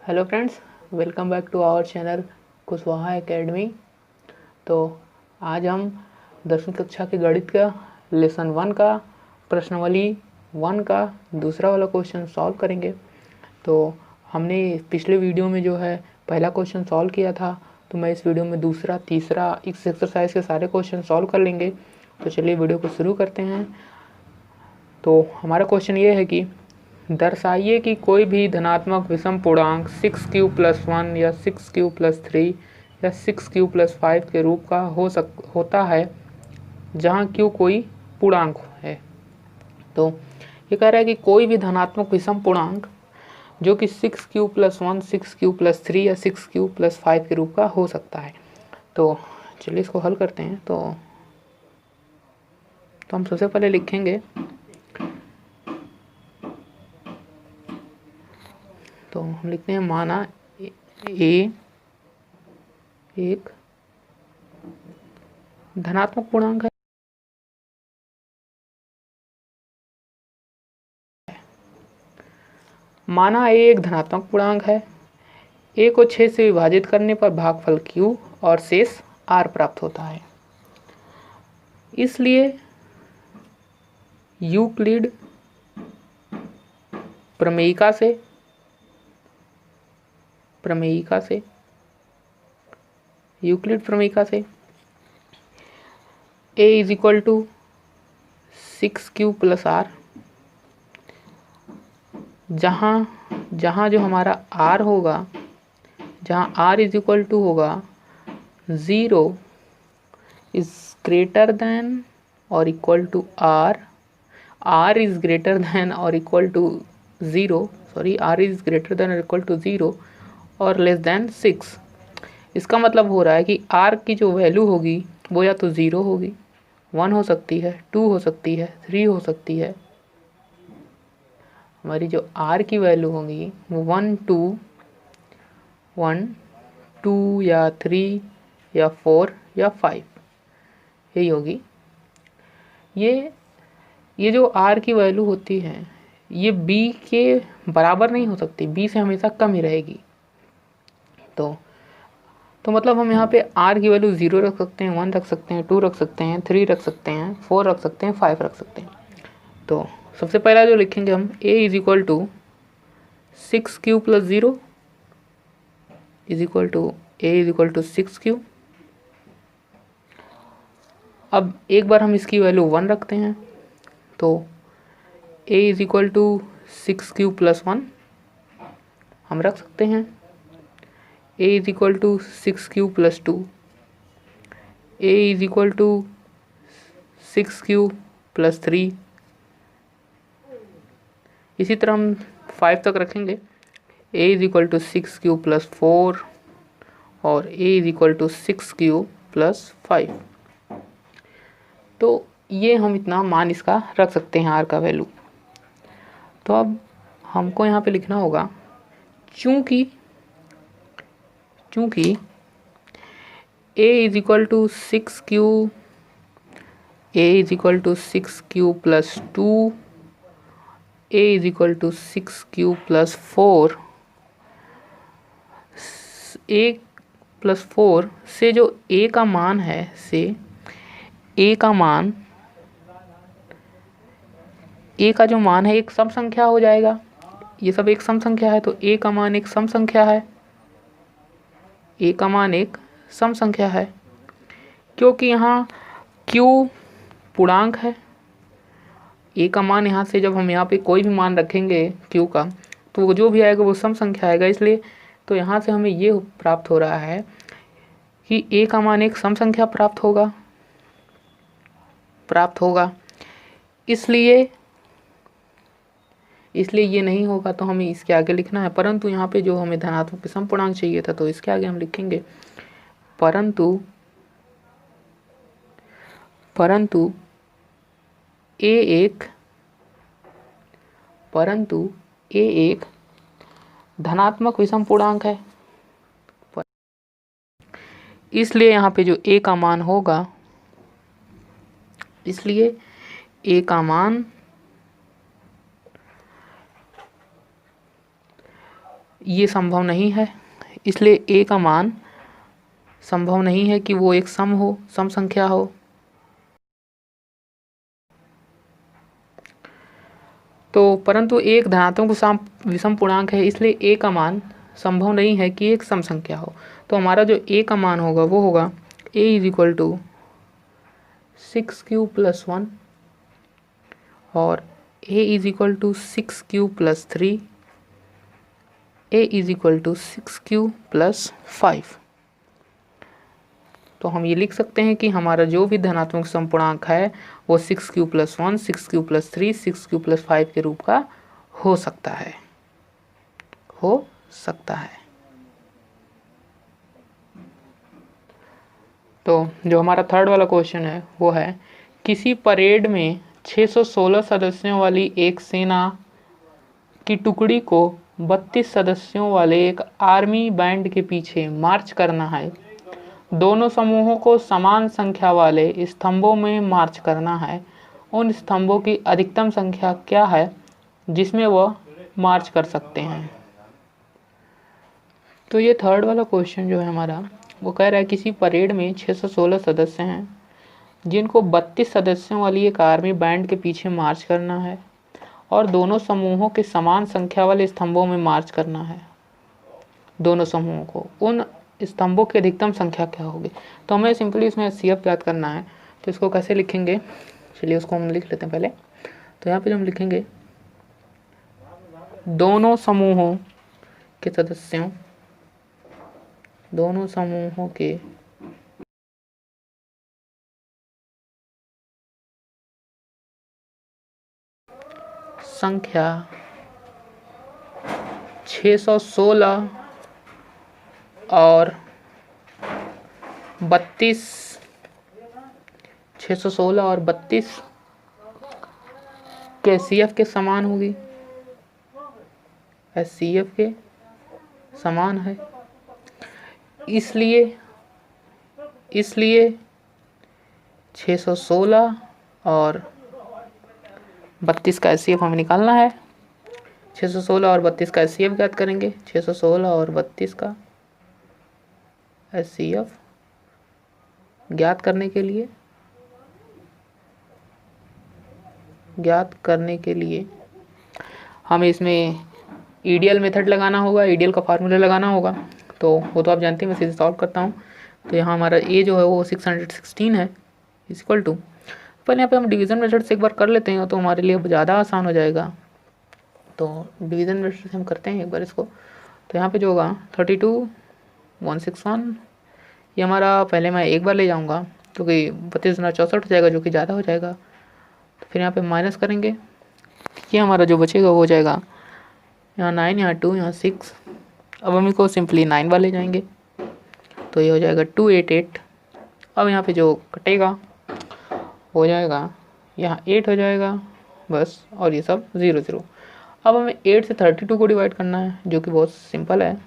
Hello friends, welcome back to our channel Kushwaha academy. तो आज हम 10वीं कक्षा के गणित का लेसन 1 का प्रश्नावली 1 का दूसरा वाला क्वेश्चन सॉल्व करेंगे। तो हमने पिछले वीडियो में जो है पहला क्वेश्चन सॉल्व किया था, तो मैं इस वीडियो में दूसरा तीसरा इस एक्सरसाइज के सारे क्वेश्चन सॉल्व कर लेंगे। तो चलिए वीडियो को शुरू करते हैं। तो हमारा क्वेश्चन ये है कि दर्शाइए कि कोई भी धनात्मक विषम पूर्णांक 6q + 1 या 6q + 3 या 6q + 5 के रूप का होता है जहाँ q कोई पूर्णांक है। तो ये कह रहा है कि कोई भी धनात्मक विषम पूर्णांक जो कि 6q + 1 6q + 3 या 6q + 5 के रूप का हो सकता है। तो चलिए इसको हल करते हैं। तो हम सबसे पहले लिखेंगे, तो हम लिखते हैं माना ए एक धनात्मक पूर्णांक है। माना ए एक धनात्मक पूर्णांक है। ए को 6 से विभाजित करने पर भागफल q और शेष r प्राप्त होता है। इसलिए यूक्लिड प्रमेयिका से a = 6q + r, जहाँ जो हमारा r होगा, जहाँ r होगा 0 is greater than or equal to r is greater than or equal to 0, r is greater than or equal to 0 और लेस देन 6। इसका मतलब हो रहा है कि r की जो वैल्यू होगी वो या तो 0 होगी, 1 हो सकती है, 2 हो सकती है, 3 हो सकती है। हमारी जो r की वैल्यू होगी वो 1 2 या 3 या 4 या 5 यही होगी। ये जो r की वैल्यू होती है ये b के बराबर नहीं हो सकती, b से हमेशा कम ही रहेगी। तो मतलब हम यहाँ पे r की वैल्यू 0 रख सकते हैं, 1 रख सकते हैं, 2 रख सकते हैं, 3 रख सकते हैं, 4 रख सकते हैं, 5 रख सकते हैं। तो सबसे पहला जो लिखेंगे हम a = 6q + 0 a = 6q। अब एक बार हम इसकी वैल्यू 1 रखते हैं, तो a = 6q + 1 हम रख सकते हैं। a = 6q + 2, a = 6q + 3। इसी तरह हम 5 तक रखेंगे, a = 6q + 4 और a = 6q + 5। तो ये हम इतना मान इसका रख सकते हैं r का वैल्यू। तो अब हमको यहाँ पे लिखना होगा चूँकि a = 6q, a = 6q + 2, a = 6q + 4, a + 4 से जो a का मान है, a का जो मान है एक सम संख्या हो जाएगा। ये सब एक सम संख्या है, तो a का मान एक सम संख्या है, a का मान एक सम संख्या है। क्योंकि यहाँ q पूर्णांक है, a का मान यहाँ से जब हम यहाँ पे कोई भी मान रखेंगे q का, तो वो जो भी आएगा वो सम संख्या आएगा। इसलिए तो यहाँ से हमें ये प्राप्त हो रहा है कि a का मान एक सम संख्या प्राप्त होगा। इसलिए ये नहीं होगा, तो हमें इसके आगे लिखना है। परंतु यहाँ पे जो हमें धनात्मक विषम पूर्णांक चाहिए था, तो इसके आगे हम लिखेंगे परंतु a एक धनात्मक विषम पूर्णांक है। इसलिए यहाँ पे जो a का मान होगा, इसलिए a का मान ये संभव नहीं है, इसलिए ए का मान संभव नहीं है कि वो एक सम संख्या हो। तो परंतु एक धनात्मक विषम पूर्णांक है, इसलिए ए का मान संभव नहीं है कि एक सम संख्या हो। तो हमारा जो ए का मान होगा वो होगा ए इज इक्वल टू 6q+1 और a is equal to 6q+3, a is equal to 6q+5। तो हम ये लिख सकते हैं कि हमारा जो भी धनात्मक समपूर्णांक है वो 6q+1, 6q+3, 6q+5 के रूप का हो सकता है, हो सकता है। तो जो हमारा थर्ड वाला क्वेश्चन है वो है किसी परेड में 616 सदस्यों वाली एक सेना की टुकड़ी को 32 सदस्यों वाले एक आर्मी बैंड के पीछे मार्च करना है। दोनों समूहों को समान संख्या वाले स्तंभों में मार्च करना है। उन स्तंभों की अधिकतम संख्या क्या है जिसमें वह मार्च कर सकते हैं। तो ये थर्ड वाला क्वेश्चन जो है हमारा वो कह रहा है किसी परेड में 616 सदस्य हैं जिनको 32 सदस्यों वाली एक आर्मी बैंड के पीछे मार्च करना है और दोनों समूहों के समान संख्या वाले स्तंभों में मार्च करना है। दोनों समूहों को उन स्तंभों की अधिकतम संख्या क्या होगी। तो हमें सिंपली इसमें CF याद करना है। तो इसको कैसे लिखेंगे, चलिए उसको हम लिख लेते हैं पहले। तो यहाँ पे जो हम लिखेंगे दोनों समूहों के सदस्यों, दोनों समूहों के संख्या 616 और 32, 616 और 32 के CF के समान होगी, SCF के समान है। इसलिए 616 और 32 का SCF हमें निकालना है। 616 और 32 का SCF ज्ञात करेंगे। 616 और 32 का SCF ज्ञात करने के लिए हमें इसमें ईडीएल मेथड लगाना होगा, ईडीएल का फार्मूला लगाना होगा। तो वो तो आप जानते हैं, मैं सीधे सॉल्व करता हूँ। तो यहाँ हमारा ए जो है वो 616 है इक्वल टू, पहले यहाँ पे हम डिवीज़न मेथड से एक बार कर लेते हैं तो हमारे लिए ज़्यादा आसान हो जाएगा। तो डिवीज़न मेथड से हम करते हैं एक बार इसको। तो यहाँ पे जो होगा 32 161, ये हमारा पहले मैं एक बार ले जाऊँगा क्योंकि 32 गुना 64 हो जाएगा जो कि ज़्यादा हो जाएगा। तो फिर यहाँ पे माइनस करेंगे, ये हमारा जो बचेगा वो हो जाएगा यहाँ 9, यहाँ 2, यहाँ 6। अब हम इसको सिंपली 9 वाले जाएंगे तो ये हो जाएगा 288। अब यहाँ पे जो कटेगा हो जाएगा यहाँ 8 हो जाएगा बस, और ये सब 0 0। अब हमें 8 से 32 को डिवाइड करना है जो कि बहुत सिंपल है,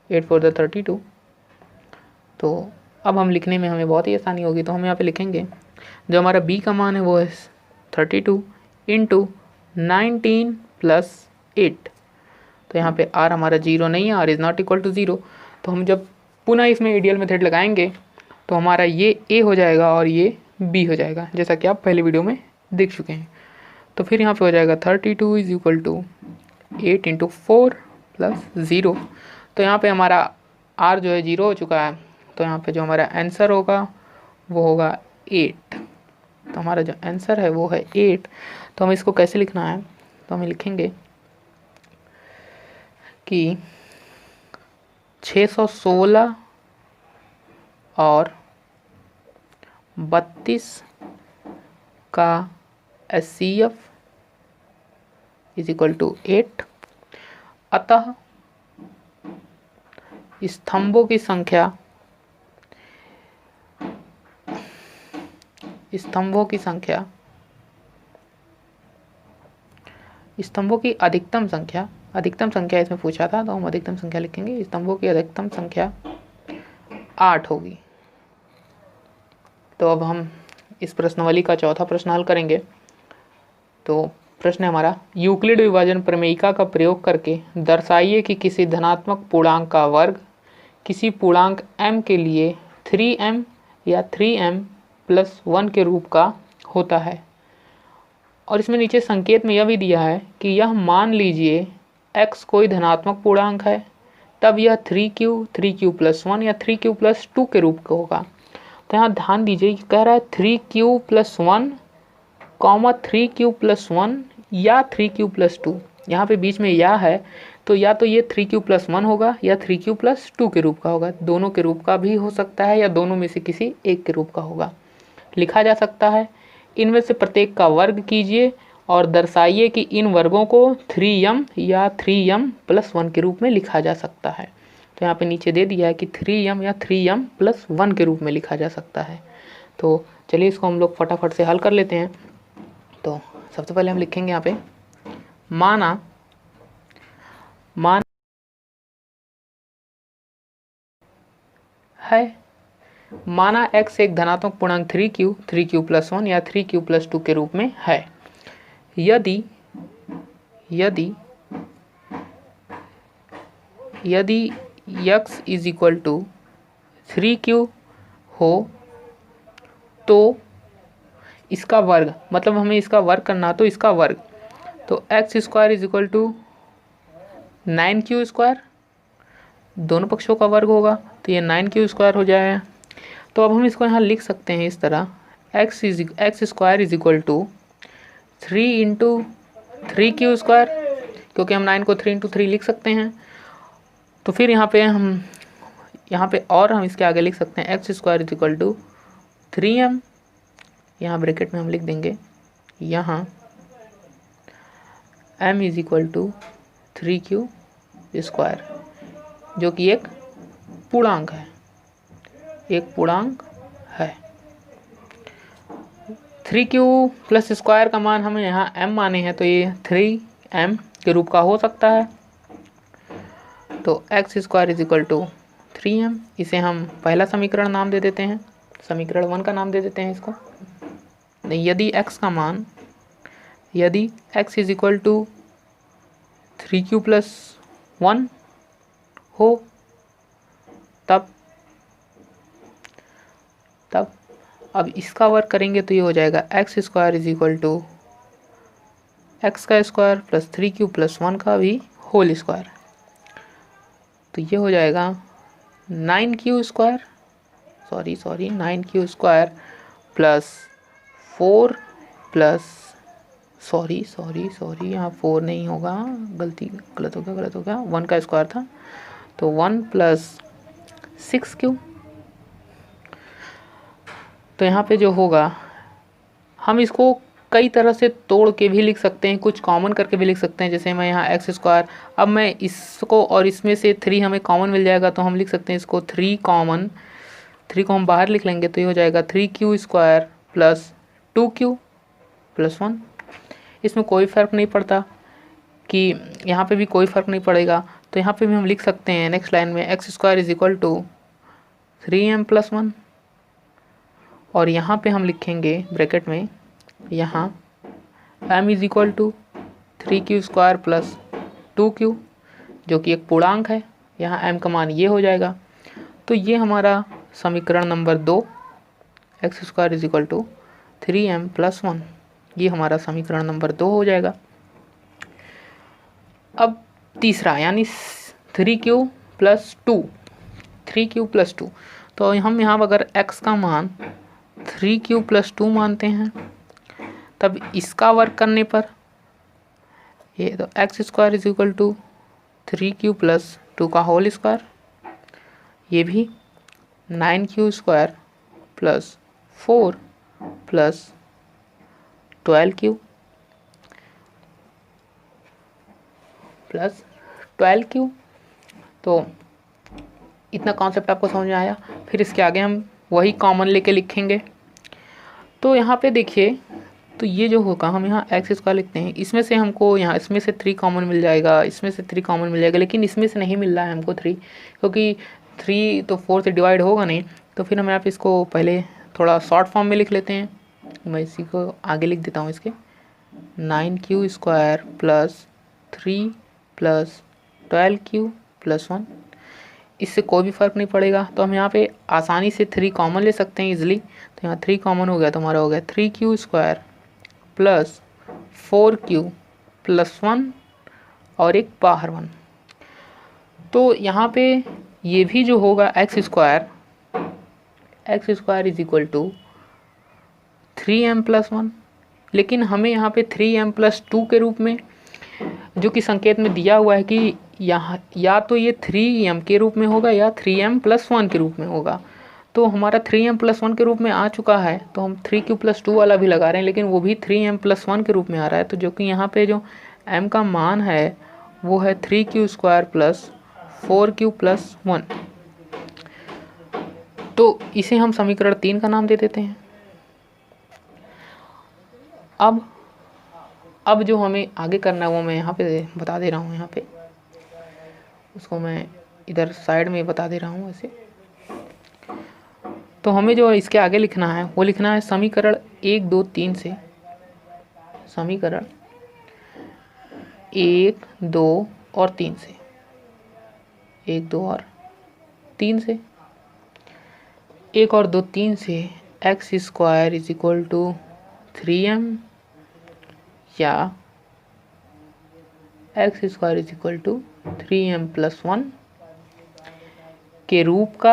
8 4 32। तो अब हम लिखने में हमें बहुत ही आसानी होगी। तो हम यहाँ पे लिखेंगे जो हमारा b का मान है वो है 32 इंटू 19 प्लस 8। तो यहाँ पे r हमारा 0 नहीं है, r is not equal to 0। तो हम जब पुनः इसमें ईडीएल मेथड लगाएंगे तो हमारा ये a हो जाएगा और ये b हो जाएगा, जैसा कि आप पहले वीडियो में देख चुके हैं। तो फिर यहाँ पे हो जाएगा 32 is equal to 8 into 4 plus 0। तो यहाँ पे हमारा r जो है 0 हो चुका है, तो यहाँ पे जो हमारा आंसर होगा वो होगा 8। तो हमारा जो आंसर है वो है 8। तो हमें इसको कैसे लिखना है, तो हमें लिखेंगे कि 616 और 32 का SCF इज इक्वल टू 8। अतः स्तंभों की संख्या स्तंभों की अधिकतम संख्या इसमें पूछा था तो हम अधिकतम संख्या लिखेंगे। स्तंभों की अधिकतम संख्या 8 होगी। तो अब हम इस प्रश्नावली का चौथा प्रश्न हल करेंगे। तो प्रश्न है हमारा, यूक्लिड विभाजन प्रमेयिका का प्रयोग करके दर्शाइए कि किसी धनात्मक पूर्णांक का वर्ग किसी पूर्णांक m के लिए 3m या 3m+1 के रूप का होता है। और इसमें नीचे संकेत में यह भी दिया है कि यह मान लीजिए x कोई धनात्मक पूर्णांक है, तब यह 3q+1 या 3q+2 के रूप का होगा। तो यहाँ ध्यान दीजिए कि कह रहा है 3q+1, 3q+1 या 3q+2। यहाँ पे बीच में या है, तो या तो ये 3q+1 होगा या 3q+2 के रूप का होगा। दोनों के रूप का भी हो सकता है या दोनों में से किसी एक के रूप का होगा। लिखा जा सकता है, इनमें से प्रत्येक का वर्ग कीजिए और दर्शाइए कि इन वर्गों को 3m या 3m+1 के रूप में लिखा जा सकता है। तो यहाँ पे नीचे दे दिया है कि 3m या 3m+1 के रूप में लिखा जा सकता है। तो चलिए इसको हम लोग फटाफट से हल कर लेते हैं। तो सबसे पहले हम लिखेंगे यहाँ पे माना x एक धनात्मक पूर्णांक 3q+1 या 3q+2 के रूप में है। यदि x = 3q हो तो इसका वर्ग, मतलब हमें इसका वर्ग करना, तो इसका वर्ग, तो x² = 9q², दोनों पक्षों का वर्ग होगा तो ये 9q² हो जाएगा। तो अब हम इसको यहाँ लिख सकते हैं इस तरह, x² = 3 × 3q², क्योंकि हम 9 को 3 × 3 लिख सकते हैं। तो फिर यहाँ पे और हम इसके आगे लिख सकते हैं x² = 3m, यहाँ ब्रैकेट में हम लिख देंगे, यहाँ m = 3q², जो कि एक पूर्णांक है। 3q+² का मान हमें यहाँ m माने हैं, तो ये 3m के रूप का हो सकता है। तो x² = 3m, इसे हम पहला समीकरण नाम दे देते हैं, समीकरण 1 का नाम दे देते हैं इसको। यदि x = 3q+1 हो तब अब इसका वर्ग करेंगे तो ये हो जाएगा x² = x² + 3q+1 का भी होल स्क्वायर। तो ये हो जाएगा 9q² प्लस 4 प्लस सॉरी यहाँ 4 नहीं होगा, गलत हो गया 1 का स्क्वायर था, तो 1 + 6q। तो यहाँ पे जो होगा, हम इसको कई तरह से तोड़ के भी लिख सकते हैं, कुछ कॉमन करके भी लिख सकते हैं। जैसे मैं यहाँ x², अब मैं इसको और इसमें से 3 हमें कॉमन मिल जाएगा, तो हम लिख सकते हैं इसको 3 को हम बाहर लिख लेंगे, तो ये हो जाएगा 3q² + 2q+1। इसमें कोई फ़र्क नहीं पड़ता कि यहाँ पे भी कोई फ़र्क नहीं पड़ेगा, तो यहाँ पे भी हम लिख सकते हैं नेक्स्ट लाइन में x² = 3m+1, और यहाँ पे हम लिखेंगे ब्रैकेट में, यहाँ m = 3q² + 2q, जो कि एक पूर्णांक है। यहाँ m का मान ये हो जाएगा। तो ये हमारा समीकरण नंबर 2, x² = 3m+1, ये हमारा समीकरण नंबर 2 हो जाएगा। अब तीसरा, यानी 3q+2, तो हम यहाँ अगर x का मान 3q+2 मानते हैं, तब इसका वर्ग करने पर ये, तो x² = 3q+2 का होल स्क्वायर, ये भी 9q² + 4 + 12q तो इतना कॉन्सेप्ट आपको समझ में आया। फिर इसके आगे हम वही कॉमन लेके लिखेंगे। तो यहाँ पे देखिए, तो ये जो होगा, हम यहाँ x² लिखते हैं, इसमें से हमको यहाँ इसमें से 3 कॉमन मिल जाएगा, इसमें से 3 कॉमन मिल जाएगा, लेकिन इसमें से नहीं मिल रहा है हमको 3, क्योंकि 3 तो 4 से डिवाइड होगा नहीं। तो फिर हम यहाँ पे इसको पहले थोड़ा शॉर्ट फॉर्म में लिख लेते हैं। मैं इसी को आगे लिख देता हूँ इसके, 9q² plus 3 plus 12q plus 1। इससे कोई भी फ़र्क नहीं पड़ेगा, तो हम यहाँ पे आसानी से 3 कॉमन ले सकते हैं इजीली। तो यहाँ 3 कॉमन हो गया तो हमारा हो गया 3q² प्लस 4q प्लस 1 और एक बाहर 1। तो यहाँ पे ये भी जो होगा x² is equal to 3m plus 1, लेकिन हमें यहाँ पे 3m प्लस 2 के रूप में, जो कि संकेत में दिया हुआ है कि यहाँ या तो ये 3m के रूप में होगा या 3m प्लस 1 के रूप में होगा। तो हमारा 3m प्लस 1 के रूप में आ चुका है, तो हम 3q प्लस 2 वाला भी लगा रहे हैं, लेकिन वो भी 3m प्लस 1 के रूप में आ रहा है। तो जो कि यहाँ पे जो m का मान है वो है 3q² प्लस 4q प्लस 1। तो इसे हम समीकरण 3 का नाम दे देते हैं। अब जो हमें आगे करना है वो मैं यहाँ पे बता दे रहा हूँ। यहाँ पे उसको मैं इधर साइड में बता दे रहा हूँ ऐसे। तो हमें जो इसके आगे लिखना है वो लिखना है समीकरण 1, 2, 3 से, समीकरण 1, 2 और 3 से, 1, 2 और 3 से, 1 और 2, 3 से x² is equal to 3m या x² is equal to 3m plus 1 के रूप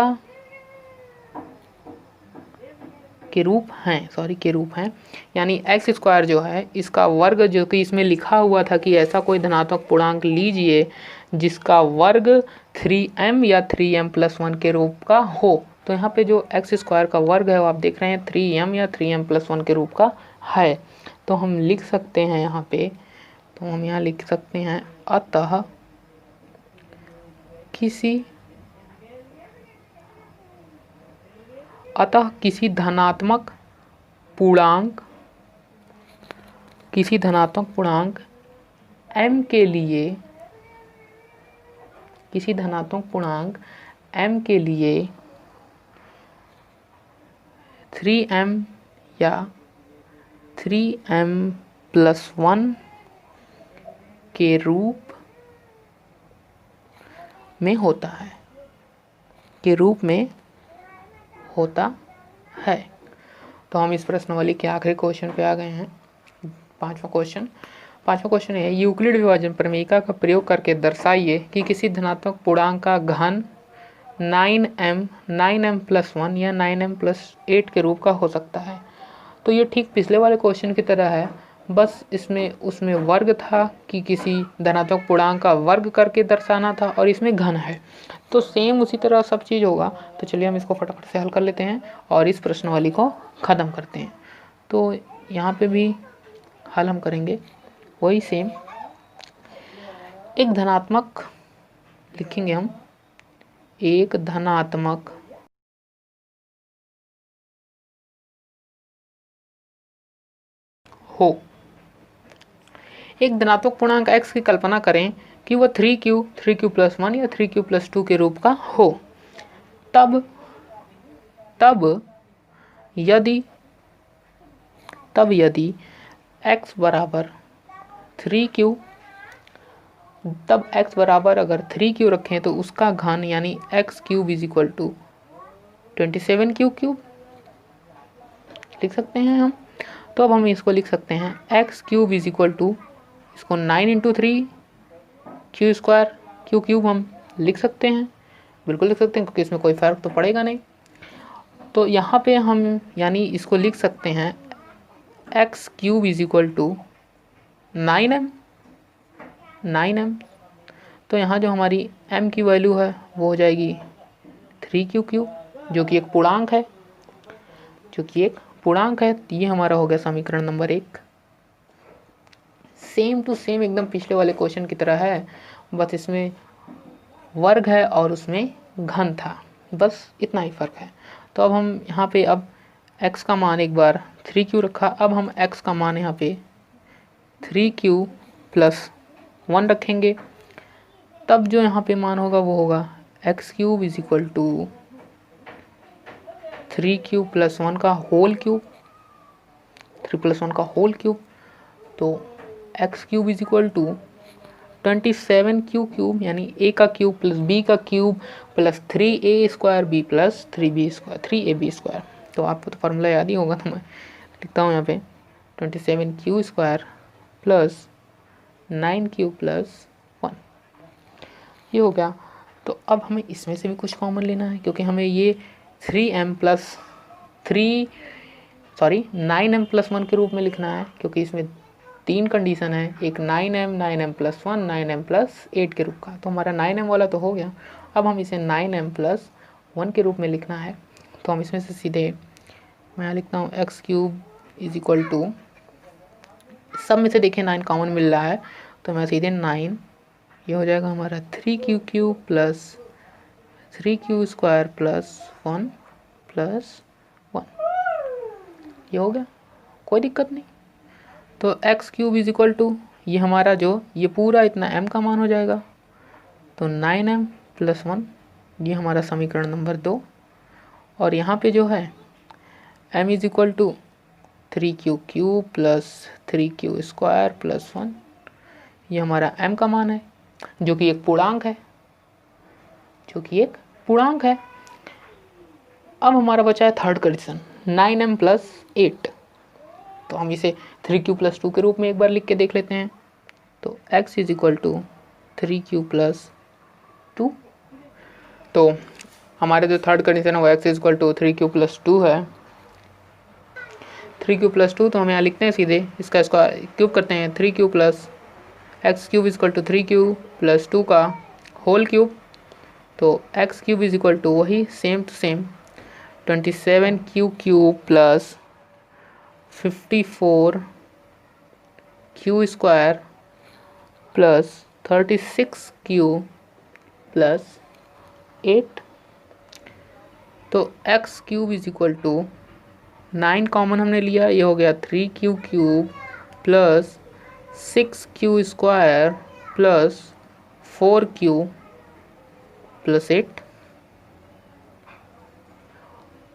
हैं, यानी x² जो है इसका वर्ग, जो कि इसमें लिखा हुआ था कि ऐसा कोई धनात्मक पूर्णांक लीजिए जिसका वर्ग 3m या 3m प्लस 1 के रूप का हो। तो यहाँ पे जो x² का वर्ग है वो आप देख रहे हैं 3m या 3m प्लस 1 के रूप का है। तो हम लिख सकते हैं यहाँ पे, तो हम यहाँ लिख सकते हैं अतः किसी धनात्मक पूर्णांक m के लिए, 3m या 3m प्लस 1 के रूप में होता है। तो हम इस प्रश्नावली के आखिरी क्वेश्चन पे आ गए हैं, पांचवा क्वेश्चन है यूक्लिड विभाजन प्रमेयिका का प्रयोग करके दर्शाइए कि किसी धनात्मक पूर्णांक का घन 9m प्लस 1 या 9m प्लस 8 के रूप का हो सकता है। तो ये ठीक पिछले वाले क्वेश्चन की तरह है, बस उसमें वर्ग था कि किसी धनात्मक पूर्णांक का वर्ग करके दर्शाना था, और इसमें घन है। तो सेम उसी तरह सब चीज़ होगा। तो चलिए हम इसको फटाफट से हल कर लेते हैं और इस प्रश्नावली को ख़त्म करते हैं। तो यहाँ पे भी हल हम करेंगे वही सेम, एक धनात्मक लिखेंगे हम, एक धनात्मक हो, एक धनात्मक पूर्णांक x की कल्पना करें कि वह 3q प्लस 1 या 3q प्लस 2 के रूप का हो। तब यदि x बराबर 3q, तब x बराबर अगर 3q रखें तो उसका घन यानी x³ is equal to 27q³ लिख सकते हैं हम। तो अब हम इसको लिख सकते हैं x³ इज इक्वल टू, इसको 9 × 3 q² हम लिख सकते हैं, बिल्कुल लिख सकते हैं, क्योंकि इसमें कोई फ़र्क तो पड़ेगा नहीं। तो यहाँ पे हम यानी इसको लिख सकते हैं x³ is equal to 9m। तो यहाँ जो हमारी m की वैल्यू है वो हो जाएगी 3q³, जो कि एक पूर्णांक है। ये हमारा हो गया समीकरण नंबर 1। सेम टू सेम एकदम पिछले वाले क्वेश्चन की तरह है, बस इसमें वर्ग है और उसमें घन था, बस इतना ही फ़र्क है। तो अब हम यहाँ पे अब x का मान एक बार 3q रखा, अब हम x का मान यहाँ पे 3q प्लस 1 रखेंगे। तब जो यहाँ पे मान होगा वो होगा x³ is equal to 3q plus 1 का होल क्यूब, 3 + 1 का होल क्यूब। तो x cube is equal to 27 q cube यानी ए का क्यूब प्लस बी का cube plus 3a square b plus 3b square 3ab square. तो आपको तो formula याद ही होगा, तो मैं लिखता हूँ यहाँ पे 27 Q square plus 9 Q plus 1, ये हो गया। तो अब हमें इसमें से भी कुछ कॉमन लेना है, क्योंकि हमें ये 9m प्लस 1 के रूप में लिखना है, क्योंकि इसमें 3 कंडीशन है, एक 9m 9m plus 1 9m plus 8 के रूप का। तो हमारा 9m वाला तो हो गया, अब हम इसे 9m प्लस 1 के रूप में लिखना है। तो हम इसमें से सीधे मैं यहाँ लिखता हूँ x cube is equal to, सब में से देखें 9 कॉमन मिल रहा है, तो मैं सीधे 9, ये हो जाएगा हमारा 3q cube plus 3q square plus 1 plus 1, ये हो गया, कोई दिक्कत नहीं। तो x cube is equal to ये हमारा जो ये पूरा इतना m का मान हो जाएगा, तो 9m प्लस 1, ये हमारा समीकरण नंबर 2। और यहाँ पे जो है m is equal to 3q cube plus 3q square plus 1, ये हमारा m का मान है, जो कि एक पूर्णांक है, अब हमारा बचा है थर्ड कंडीशन 9m प्लस 8, तो हम इसे 3q प्लस 2 के रूप में एक बार लिख के देख लेते हैं। तो x is equal to 3q plus 2, तो हमारे जो थर्ड कंडीशन है वो x is equal to 3q plus 2 है। 3q प्लस 2 तो हम यहाँ लिखते हैं सीधे, इसका स्क्वायर क्यूब करते हैं, 3q plus x cube is equal to 3q plus 2 का होल क्यूब, तो x cube is equal to वही same to same 27q cube plus 54q square plus 36q plus 8। तो x cube is equal to 9 common हमने लिया, ये हो गया 3q cube plus 6q square plus 4q plus 8।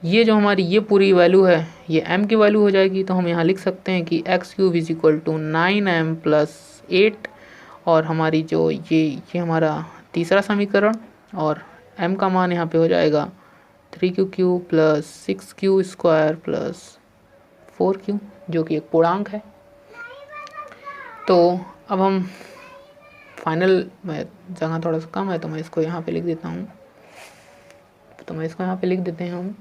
ये जो हमारी ये पूरी वैल्यू है ये m की वैल्यू हो जाएगी, तो हम यहाँ लिख सकते हैं कि x cube is equal to 9m plus 8, और हमारी जो ये हमारा तीसरा समीकरण, और m का मान यहाँ पे हो जाएगा 3q cube plus 6q square plus 4q, जो कि एक पूर्णांक है। तो अब हम फाइनल में जगह थोड़ा सा कम है, तो मैं इसको यहाँ पे लिख देता हूँ, देते हैं हम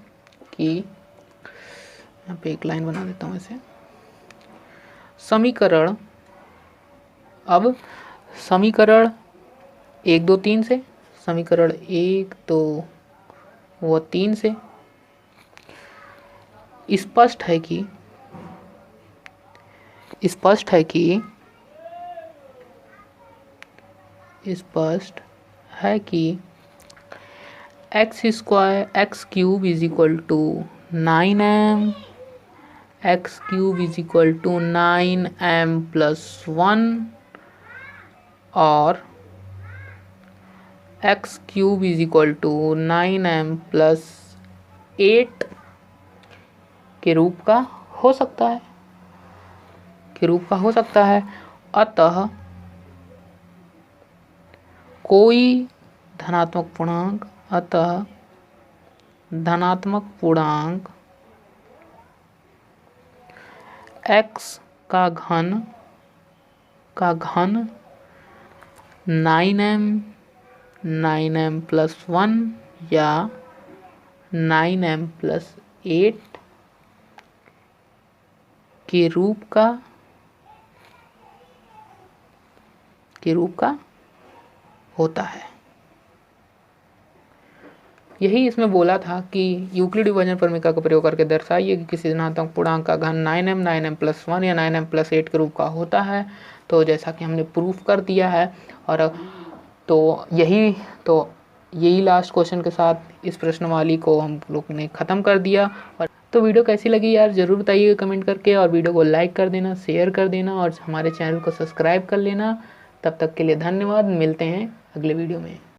कि यहाँ पे एक लाइन बना देता हूँ ऐसे, समीकरण 1 2 3 से, समीकरण 1 2 व 3 से स्पष्ट है कि x cube is equal to 9m, x cube is equal to 9m plus 1, और x cube is equal to 9m plus 8 के रूप का हो सकता है। अतः कोई धनात्मक पूर्णांक x का घन 9m प्लस 1 या 9m प्लस 8 के रूप का होता है। यही इसमें बोला था कि यूक्लिड विभाजन प्रमेय का प्रयोग करके दर्शाइए कि किसी धनात्मक पूर्णांक का घन 9m प्लस 1 या 9m प्लस 8 के रूप का होता है। तो जैसा कि हमने प्रूफ कर दिया है, और तो यही लास्ट क्वेश्चन के साथ इस प्रश्नवाली को हम लोग ने ख़त्म कर दिया। और तो वीडियो कैसी लगी यार ज़रूर बताइएगा कमेंट करके, और वीडियो को लाइक कर देना, शेयर कर देना, और हमारे चैनल को सब्सक्राइब कर लेना। तब तक के लिए धन्यवाद, मिलते हैं अगले वीडियो में।